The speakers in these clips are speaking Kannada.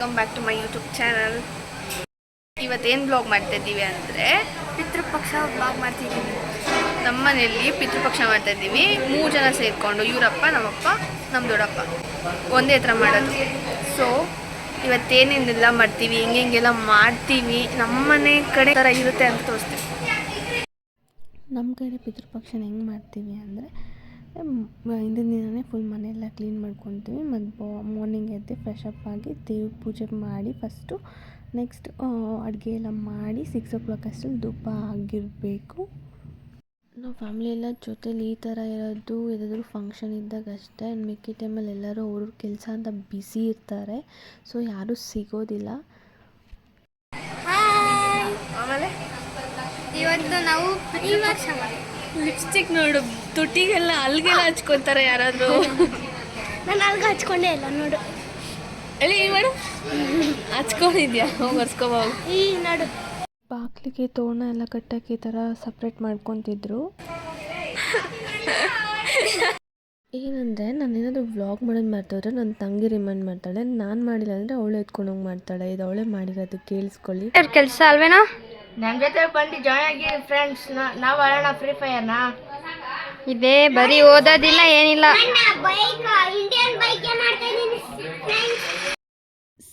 Welcome back to my YouTube channel. ಇವತ್ತೇನು ಬ್ಲಾಗ್ ಮಾಡ್ತಾಯಿದ್ದೀವಿ ಅಂದರೆ ಪಿತೃಪಕ್ಷ ಬ್ಲಾಗ್ ಮಾಡ್ತಿದ್ದೀವಿ. ನಮ್ಮ ಮನೆಯಲ್ಲಿ ಪಿತೃಪಕ್ಷ ಮಾಡ್ತಾಯಿದ್ದೀವಿ. 3 ಜನ ಸೇರಿಕೊಂಡು, ಇವರಪ್ಪ, ನಮ್ಮಪ್ಪ, ನಮ್ಮ ದೊಡ್ಡಪ್ಪ ಒಂದೇ ಹತ್ರ ಮಾಡೋದು. ಸೊ ಇವತ್ತೇನೇನೆಲ್ಲ ಮಾಡ್ತೀವಿ, ಹೆಂಗೆಲ್ಲ ಮಾಡ್ತೀವಿ, ನಮ್ಮ ಮನೆ ಕಡೆ ಥರ ಇರುತ್ತೆ ಅಂತ ತೋರಿಸ್ತೀವಿ. ನಮ್ಮ ಕಡೆ ಪಿತೃಪಕ್ಷನ ಹೆಂಗೆ ಮಾಡ್ತೀವಿ ಅಂದರೆ ಹಿಂದಿನ ದಿನವೇ ಫುಲ್ ಮನೆಯೆಲ್ಲ ಕ್ಲೀನ್ ಮಾಡ್ಕೊತೀವಿ. ಮತ್ತು ಮಾರ್ನಿಂಗ್ ಎದ್ದು ಫ್ರೆಶ್ ಅಪ್ ಆಗಿ ದೇವ್ರ ಪೂಜೆ ಮಾಡಿ ಫಸ್ಟು ನೆಕ್ಸ್ಟ್ ಅಡುಗೆ ಎಲ್ಲ ಮಾಡಿ 6 o'clock ಅಷ್ಟರಲ್ಲಿ ಧೂಪ ಆಗಿರಬೇಕು. ನಾವು ಫ್ಯಾಮಿಲಿ ಎಲ್ಲ ಜೊತೇಲಿ ಈ ಥರ ಇರೋದು ಯಾವುದಾದ್ರೂ ಫಂಕ್ಷನ್ ಇದ್ದಾಗ ಅಷ್ಟೇ. ಮಿಕ್ಕಿ ಟೈಮಲ್ಲಿ ಎಲ್ಲರೂ ಅವ್ರ ಕೆಲಸ ಅಂತ ಬ್ಯುಸಿ ಇರ್ತಾರೆ, ಸೊ ಯಾರೂ ಸಿಗೋದಿಲ್ಲ. ಆಮೇಲೆ ಇವತ್ತು ನಾವು ಪಿತೃಪಕ್ಷ ಲಿಪ್ಸ್ಟಿಕ್ ನೋಡು, ತುಟಿಗೆಲ್ಲ ಅಲ್ಗೆಲ್ಲ ಹಚ್ಕೊತಾರೆ ಯಾರಾದರೂ. ನಾನು ಅಲ್ಗೆ ಹಚ್ಕೊಂಡೇ ಇಲ್ಲ ನೋಡು. ಎಲ್ಲಿ ಮಾಡು, ಹಚ್ಕೊಂಡಿದ್ಯಾ? ಹೋಗಿ ಒರೆಸ್ಕೋಬೋದು. ಈ ನೋಡು, ಬಾಗಿಲಿಗೆ ತೋರಣ ಎಲ್ಲ ಕಟ್ಟೋಕ್ಕೆ ಈ ಥರ ಸಪ್ರೇಟ್ ಮಾಡ್ಕೊತಿದ್ರು. ಏನಂದರೆ ನಾನು ಏನಾದರೂ ವ್ಲಾಗ್ ಮಾಡೋದು ಮಾಡ್ತಾಯಿದ್ರೆ ನನ್ನ ತಂಗಿ ರಿಮೈಂಡ್ ಮಾಡ್ತಾಳೆ, ನಾನು ಮಾಡಿಲ್ಲ ಅಂದರೆ ಅವಳು ಎತ್ಕೊಂಡೋಗಿ ಮಾಡ್ತಾಳೆ. ಇದು ಅವಳೇ ಮಾಡಿರೋದು, ಕೇಳಿಸ್ಕೊಳ್ಳಿ. ಕೆಲಸ ಅಲ್ವೇನಾ? ನಮ್ಮ ಜೊತೆ ಬಂದು ಜಾಯ್ನ್ ಆಗಿ ಫ್ರೆಂಡ್ಸ್. ನಾವು ಆಡೋಣ ಫ್ರೀ ಫೈರ್ನ. ಇದೇ ಬರೀ ಓದೋದಿಲ್ಲ ಏನಿಲ್ಲ.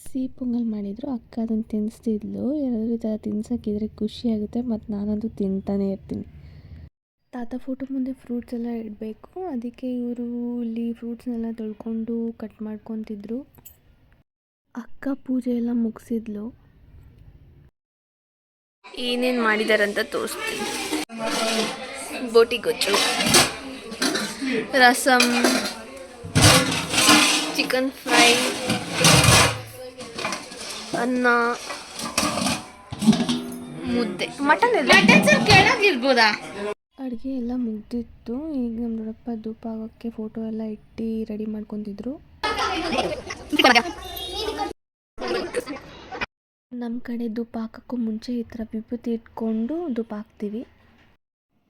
ಸಿಹಿ ಪೊಂಗಲ್ ಮಾಡಿದ್ರು, ಅಕ್ಕ ಅದನ್ನು ತಿನ್ನಿಸ್ತಿದ್ಲು. ಯಾರಾದರೂ ಈ ಥರ ತಿನ್ಸೋಕ್ಕಿದ್ರೆ ಖುಷಿಯಾಗುತ್ತೆ, ಮತ್ತು ನಾನದು ತಿಂತಾನೇ ಇರ್ತೀನಿ. ತಾತ ಫೋಟೋ ಮುಂದೆ ಫ್ರೂಟ್ಸ್ ಎಲ್ಲ ಇಡಬೇಕು, ಅದಕ್ಕೆ ಇವರು ಇಲ್ಲಿ ಫ್ರೂಟ್ಸ್ನೆಲ್ಲ ತೊಳ್ಕೊಂಡು ಕಟ್ ಮಾಡ್ಕೊತಿದ್ರು. ಅಕ್ಕ ಪೂಜೆ ಎಲ್ಲ ಮುಗಿಸಿದ್ಲು. ಏನೇನು ಮಾಡಿದಾರಂತ ತೋರಿಸ್ತೀನಿ. ಬೋಟಿ ಗೊಜ್ಜು, ರಸಮ್, ಚಿಕನ್ ಫ್ರೈ, ಅನ್ನ, ಮುದ್ದೆ, ಮಟನ್ ಎಲ್ಲ ಕೆಳಗಿರ್ಬೋದಾ? ಅಡುಗೆ ಎಲ್ಲ ಮುಗ್ದಿತ್ತು. ಈಗ ನಮ್ಮ ದೊಡ್ಡಪ್ಪ ಧೂಪ ಆಗೋಕ್ಕೆ ಫೋಟೋ ಎಲ್ಲ ಇಟ್ಟು ರೆಡಿ ಮಾಡ್ಕೊತಿದ್ರು. ನಮ್ಮ ಕಡೆ ಧೂಪ ಹಾಕೋಕ್ಕೂ ಮುಂಚೆ ಈ ಥರ ವಿಭೂತಿ ಇಟ್ಕೊಂಡು ಧೂಪ ಹಾಕ್ತೀವಿ.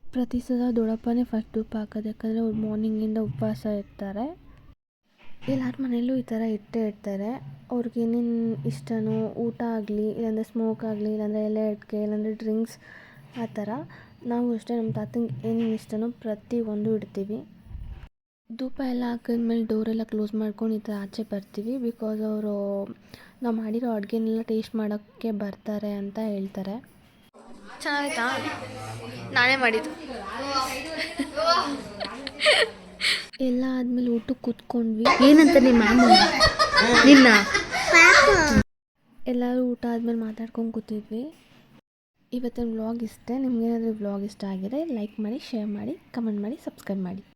ಪ್ರತಿ ಸಲ ದೊಡ್ಡಪ್ಪನೇ ಫಸ್ಟ್ ಧೂಪ ಹಾಕೋದು, ಯಾಕಂದರೆ ಅವ್ರು ಮಾರ್ನಿಂಗಿಂದ ಉಪವಾಸ ಇರ್ತಾರೆ. ಎಲ್ಲರ ಮನೆಯಲ್ಲೂ ಈ ಥರ ಇಟ್ಟೇ ಇರ್ತಾರೆ. ಅವ್ರಿಗೆ ಏನೇನು ಇಷ್ಟನೋ, ಊಟ ಆಗಲಿ, ಇಲ್ಲಾಂದರೆ ಸ್ಮೋಕ್ ಆಗಲಿ, ಇಲ್ಲಾಂದರೆ ಎಲೆ ಅಡಿಕೆ, ಇಲ್ಲಾಂದರೆ ಡ್ರಿಂಕ್ಸ್, ಆ ಥರ ನಾವು ಅಷ್ಟೇ ನಮ್ಮ ತಾತಂಗೆ ಏನೇನು ಇಷ್ಟನೋ ಪ್ರತಿಯೊಂದು ಇಡ್ತೀವಿ. ಧೂಪ ಎಲ್ಲ ಹಾಕಿದ್ಮೇಲೆ ಡೋರೆಲ್ಲ ಕ್ಲೋಸ್ ಮಾಡ್ಕೊಂಡು ಈ ಥರ ಆಚೆ ಬರ್ತೀವಿ. ಬಿಕಾಸ್ ಅವರು ನಾವು ಮಾಡಿರೋ ಅಡುಗೆನೆಲ್ಲ ಟೇಸ್ಟ್ ಮಾಡೋಕ್ಕೆ ಬರ್ತಾರೆ ಅಂತ ಹೇಳ್ತಾರೆ. ಚೆನ್ನಾಗಿತ್ತಾ? ನಾನೇ ಮಾಡಿದ್ದು. ಎಲ್ಲ ಆದಮೇಲೆ ಊಟಕ್ಕೆ ಕೂತ್ಕೊಂಡ್ವಿ. ಏನಂತ ನಿಮ್ಮ ನಿನ್ನ ಎಲ್ಲರೂ ಊಟ ಆದಮೇಲೆ ಮಾತಾಡ್ಕೊಂಡು ಕೂತಿದ್ವಿ. ಇವತ್ತಿನ ವ್ಲಾಗ್ ಇಷ್ಟೇ. ನಿಮ್ಗೇನಾದರೂ ವ್ಲಾಗ್ ಇಷ್ಟ ಆಗಿದ್ರೆ ಲೈಕ್ ಮಾಡಿ, ಶೇರ್ ಮಾಡಿ, ಕಮೆಂಟ್ ಮಾಡಿ, ಸಬ್ಸ್ಕ್ರೈಬ್ ಮಾಡಿ.